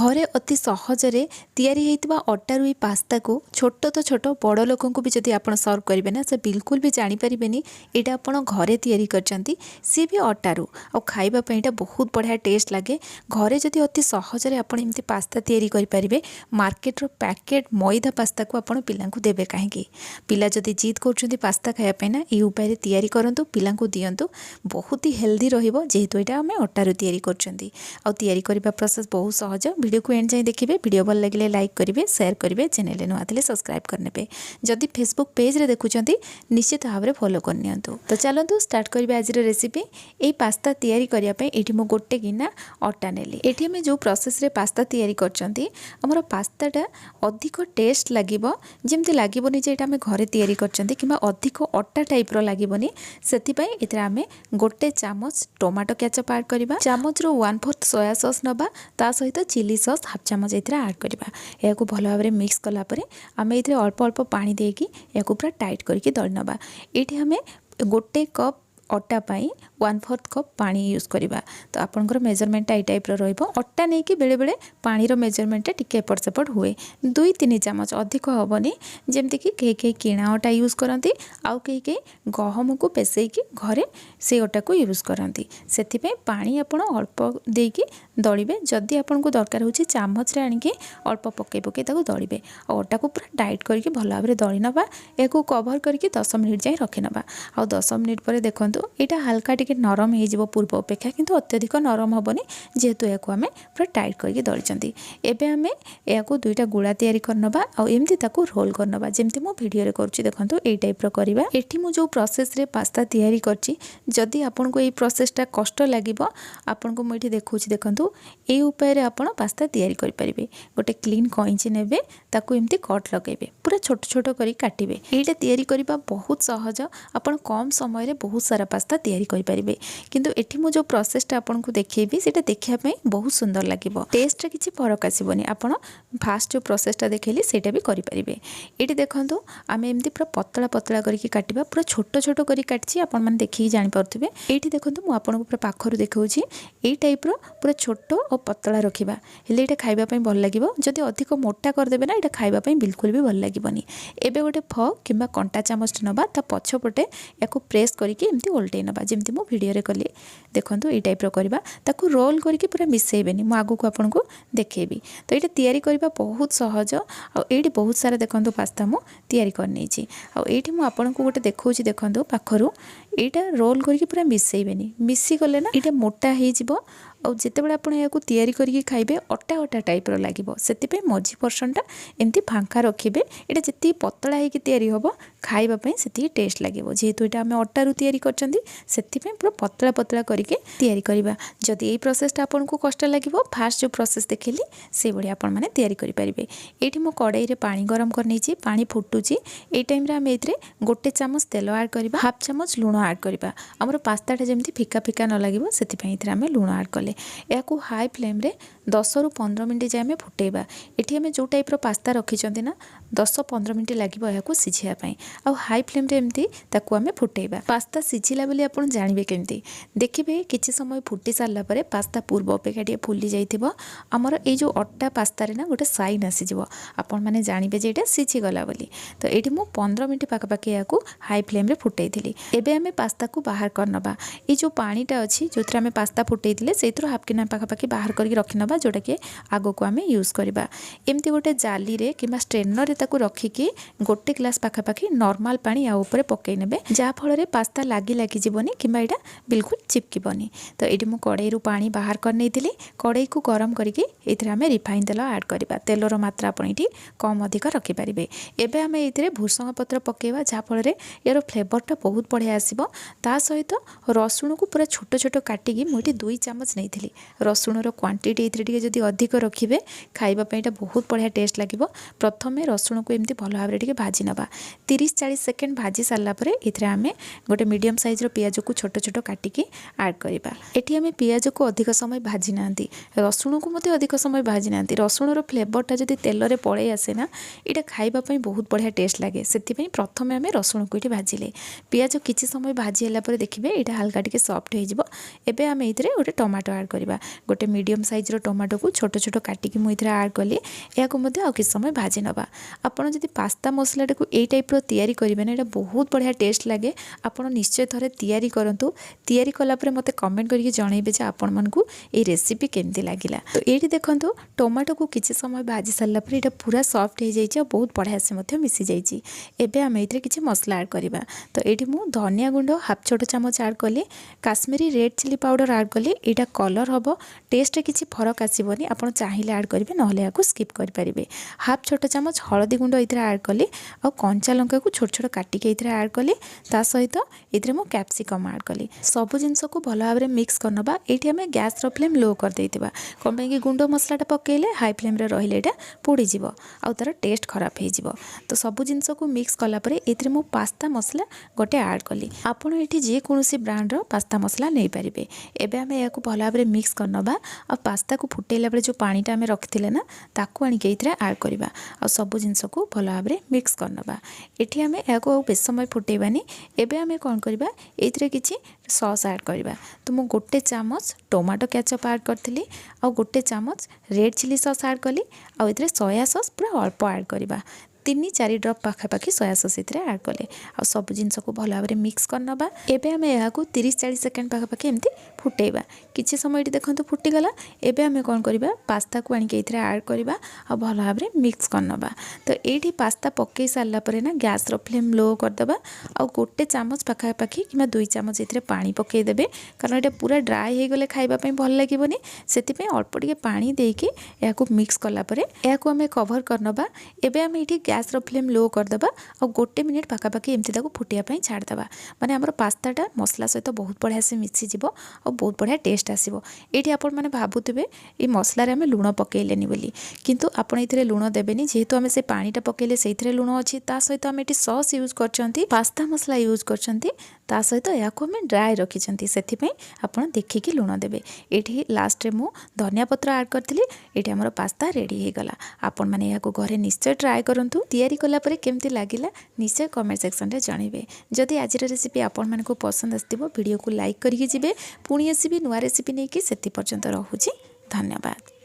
घरे अति सहजरे तैयारी होइतिबा अटारु ई पास्ता को छोट तो छोट बड़ लोकन को भी जदि आपण सर्व करेंगे ना से बिल्कुल भी जानी परिबेनी एटा आपण घरे तैयारी करचंती सी भी अटारु आ खाइबा पई एटा बहुत बढ़िया टेस्ट लागे। घरे जदि अति सहजरे आपण एमती पास्ता तैयारी करि परिबे मार्केट रो पैकेट मैदा पास्ता को आपण पिला को देबे काहेकि पिला जदि जिद करचंती पास्ता खाया पई ना ई उपाय रे तैयारी करंतु पिला को दियंतु बहुत ही हेल्दी रहिबो जेहेतु एटा हमें अटारु तैयारी करचंती आ तैयारी करबा प्रोसेस बहुत सहज। वीडियो को एंड जाए देखिए वीडियो भल लगे लाइक करेंगे शेयर करेंगे चैनल नुआ थे सब्सक्राइब करने जदि फेसबुक पेज रे देखुंत निश्चित भाव में फॉलो करनी। तो चलतु स्टार्ट करेंगे आज रेसिपी। यही पास्ता तैयारी करने ये गोटे गिना अटा नेली। ये आम जो प्रोसेस रे पास्ता तैयारी करमर पास्ताटा अधिक टेस्ट लगे जमती लगभग जे आम घरे तैयारी करछंती किंबा अधिक अटा टाइप रो लगभग से आम गोटे चामच टमाटो केचप ऐड करवा चामच रो 1/4 सोया सॉस नबा ता सहित चिली सॉस हाफ चामच ये ऐड करवा या भल भाव में मिक्स कलापर आम ये अल्प अल्प पानी देकी या पूरा टाइट करके दली नवा। ये आम गोटे कप अटा पाई 1/4 कप पानी यूज करवा। तो आपंकर मेजरमेंटा ये टाइप रहा अटा नहीं कि बेले बेले पानी रो मेजरमेंटा टिके एपट सेपट हुए 2-3 चामच अधिक हेनी जमती कि कहीं किणा अटा यूज करती आउ कहीं गहम को पेसैकी घरे से अटा को यूज करती से पानी आपण अल्प देकी दलिबे जदि आपन को दरकार हो चामच रे आनिके अल्प पकई पकई दलिबे अटा को पूरा टाइट करके भल भाव में दली नवा या कवर करके 10 मिनिट जाए रखी नवा। आ 10 मिनिट पर देखो यहाँ हल्का टिके नरम हो पूर्व अपेक्षा किंतु अत्यधिक नरम हेनी जेहेतु या आम पूरा टाइट करके दलिचंती। एबे आम या दुईटा गुड़ा तैयारी करनबा आ एमती ताकू रोल करनबा जेमती मो वीडियो रे करछि देखंतु एई टाइप रो करबा। एठी मो जो प्रोसेस रे पास्ता तैयारी करछि जदि आपन को एई प्रोसेसटा कष्ट लागिबो आपन को मो एठी देखौछि देखंतु एई उपाय रे आपन पास्ता तैयारी करि परिबे। गोटे क्लीन कइंची नेबे ताकू एमती कट लगेबे पूरा छोट छोट करी काटिबे। एटा तैयारी करबा बहुत सहज आपन कम समय रे बहुत सारा पास्ता तैयारी करि परिबे किंतु एठी मो जो प्रोसेसटा आपन को देखैबी सेटा देखिया पई बहुत सुंदर लागिबो टेस्ट रे किछि फरक आसीबोनी। आपन फास्ट जो प्रोसेसटा देखैली सेटा भी करि परिबे। एठी देखंतु आमे एमती पूरा पतला पतला करके काटिबा पूरा छोट छोट करी काटछि आपन मन देखि जानि परथिबे। एठी देखंतु मु आपन को पूरा पाखरु देखौछि एई टाइप रो पूरा छोट और पतला रखिबा हेले एटा खाइबा पई भल लागिबो। जदि अधिक मोटा कर देबे ना एटा खाइबा पई बिल्कुल भी भल लागिबोनी। एबे गोटे फक किंबा कंटा चामच नबा ता पछपटे याको प्रेस करके एमती उल्टै नबा जेमती मु वीडियो रे कली देखंतु एई टाइप रो करबा ताकू रोल करके पूरा मिसेइबेनी मु आगु को आपन को देखेबी। तो एटा तैयारी करबा बहुत सहज आ एठी बहुत सारा देखंतु पास्ता मु तैयारी कर नै छी। आ एठी मु आपन को गोटे देखौछि देखंतु पाखरु एटा रोल करके पूरा मिसेइबेनी मिसी गले ना एटा मोटा हे जिवो और जितेबाला आप तैयारी करके खाइबे अटा अटा टाइप लगे से मझी पर्सनटा एमती फांका रखिए। यहाँ जी पतला होगी तैयारी हम खाइबापी से टेस्ट लगे जेहेतु यहाँ आम अटारू तैयारी कर पूरा पतला पतला करके तैयारी करवा। जदि यही प्रोसेसटा आपन को कष्ट लगे फास्ट जो प्रोसेस देखली से भाई आपण मैंने तैयारी करेंगे। ये मो कड़ाई रे पानी गरम कर पानी फुटुची ये टाइम आम ये गोटे चामच तेल ऐड करवा हाफ चामच लुण ऐड करवा आमर पास्ताटा जमी फिका फिका न लगे से आम लुण ऐड कले या हाई फ्लेम रे 10 ରୁ 15 मिनट जाए आम फुटेबा। ये आम जो टाइप पास्ता रखिंट ना 10-15 मिनट लगे या सीझापी आ हाई फ्लेम रे एमती ताकू आम फुटेबा। पास्ता सीझिला बोली आप जानवे केमती देखिए किसी समय फुटी सारा पर पास्ता पूर्व अपेक्षा टे फुली जाइथिबो आमर ए जो अट्टा पास्ता रे ना गोटे साइन आसीजिवो आपण माने जानिबे जे एटा सीझिगला बोली। तो ये मु 15 मिनट पाखापाखि या हाई फ्लेम रे फुटेइथिली। एबे आम पास्ता को बाहर करनबा ये जो पानीटा अच्छी जो आम पास्ता फुटेइथिले से हाफ किना पाखापाखि बाहर करके रखिनबा जोटा कि आगो को आम यूज करवा। एमती गोटे जाली रे कि स्ट्रेनर रे ताकू रखिकी गोटे ग्लास पाखापाखि नॉर्मल पानी या ऊपर पकई नेबे जहाँ फल रे पास्ता लागी लागी जीवनी किंबा एटा बिल्कुल चिपकिबनी। तो ये मु कड़ाई रू पानी बाहर कर नेइथिली कड़ाई को गरम करके एथिरे आमे रिफाइन तेल ऐड करबा। तेलर मात्रा आपण एठी कम अधिक रखि परिबे। एबे आमे एथिरे भुसंग पत्र पकेबा जहाँ फल रे यार फ्लेवरटा बहुत बढ़िया आसीबो। ता सहित रसुण को पूरा छोट छोट काटिकी मुठी 2 चामच नहीं रसुणर क्वांटिटी ये जदि अधिक रखिए खाइबापी बहुत बढ़िया टेस्ट लगे। प्रथमे रसुण को एमती भल भाव में भाजी नवा 30-40 सेकेंड भाजी सारापर ये आम गोटे मीडियम साइज पियाज को छोट छोट काटिकी ऐड करवा। एटी आम पियाज को अधिक समय भाजी ना रसुण को मत अधिक समय भाजी ना रसुणर फ्लेवरटा जदि तेल रे पड़े आसे ना यहाँ खाइबापी बहुत बढ़िया टेस्ट लगे से प्रथमे आम रसुण को ये भाजिले पियाज किसी समय भाजी है देखिए यहाँ हल्का टे सफ्ट हो एबे आम ये गोटे टमाटो आड करवा गोटे मीडियम साइज टमाटो को छोट छोट काटिकी मुझे आड कली या किस समय भाजी नवा आपड़ जब पास्ता मसलाटा को यही टाइप तैयारी करेंगे ना, यहाँ बहुत बढ़िया टेस्ट लगे। आपड़ निश्चय थे तैयारी करूँ। तैयारी कलापर मत कमेंट करके जनइबे आपण मानकू ये रेसिपी केमती लगिला। तो ये देखो टमाटो को किसी समय भाजी सारापर यहाँ पूरा सॉफ्ट हो जाए, बहुत बढ़िया से मिसी जाइए। एबे आम ये किसी मसला आड करवा। तो ये मुझे धनिया गुंड हाफ छोट चामच आड कली, काश्मीरी रेड चिली पाउडर आड कली। यहाँ कलर हम टेस्ट किसी फरक आसबनी, आप चाहिए आड करेंगे ना या स्किप करेंगे। हाफ छोट चामच हलदी गुंड ये आड कली और कंचा लंका को छोट छोट काटिक ये आड कली। ता सहित ये मु कैप्सिकम आड कली। सबु जिनस को भल भाव में मिक्स करनबा। ये आम गैस फ्लेम लो कर देइतिबा, कौन कि गुंड मसलाटा पकेले हाई फ्लेम रे रहिले एटा पोड़ीज आउ तार टेस्ट खराब हो। तो सबु जिनस को मिक्स कलापर ये मु पास्ता मसला गोटे आड कली। आपड़ ये जेकोसी ब्रांडर पास्ता मसला नहीं पारे। एबे आम या भल भाव में मिक्स करनबा और पास्ता को फुटेला बेले जो पानीटा आम रखिले ना ताकू आनिक ये आड करवा और सबु जिनस को भल भाव में मिक्स करनबा। ये आम या बेस समय फुटेबानी। एबे आम कौन करवा ये किसी सॉस ऐड करवा। तो मु गोटे चामच टोमाटो केचप ऐड करथिली और गोटे चामच रेड चिली सॉस ऐड कली और ये सोया सॉस पूरा अल्प ऐड करवा। 3-4 ड्रप पाखापाखि सोया सॉस ऐड कले और सब जिनस को भल भाव में मिक्स करनबा। एबे आम यहाँ 30-40 सेकेंड पाखापाखि एमती फुटेबा। किसी समय ये देखो फुटीगला। एबे आम कौन करवा पास्ता को आनिक ये ऐड करवा और भल भाव में मिक्स करनबा। तो ये पास्ता पकई सारापर ना गैस फ्लेम लो करदे और गोटे चामच पाखापाखि कि 2 चामच ये पानी पकईदे, कारण ये पूरा ड्राए हो गले खाइबापी भल लगे से अल्प टे पानी देके या मिक्स कलापर या आम कभर करनबा। एबे आम ये गैस फ्लेम लो करदे और गोटे मिनिट पाखापाखि एमती फुटिया छाड़दे। माने आमर पास्ताटा मसला सहित बहुत बढ़िया से मिसीज और बहुत बढ़िया टेस्ट आसो। ये आपण मैंने भावुवे ये मसलार आम लुण पकईलेनि बोली, किंतु आप लुण देवेनि जेहेतु आम से पानीटा पकईले से लुण अच्छी। सहित आम ये सॉस यूज कर पास्ता मसला यूज कर सहित या आम ड्राए रखी से आप देखिकी लुण देवे। ये लास्ट में मु धनिया पत्र ऐड करी। ये आमर पास्ता रेडी हो गला। आपण मैंने या घरे निश्चय ट्राए करूँ। तैयारी कलापर केमती लगिला निश्चय कमेंट सेक्शन रे जानइबे। जदि आज रेसिपी आपण मानकु पसंद आसथिबो वीडियो को लाइक करिके जिबे। पुणी आसीबे नुआ रेसिपी नेकी। सेति पर्यंत रहुछि। धन्यवाद।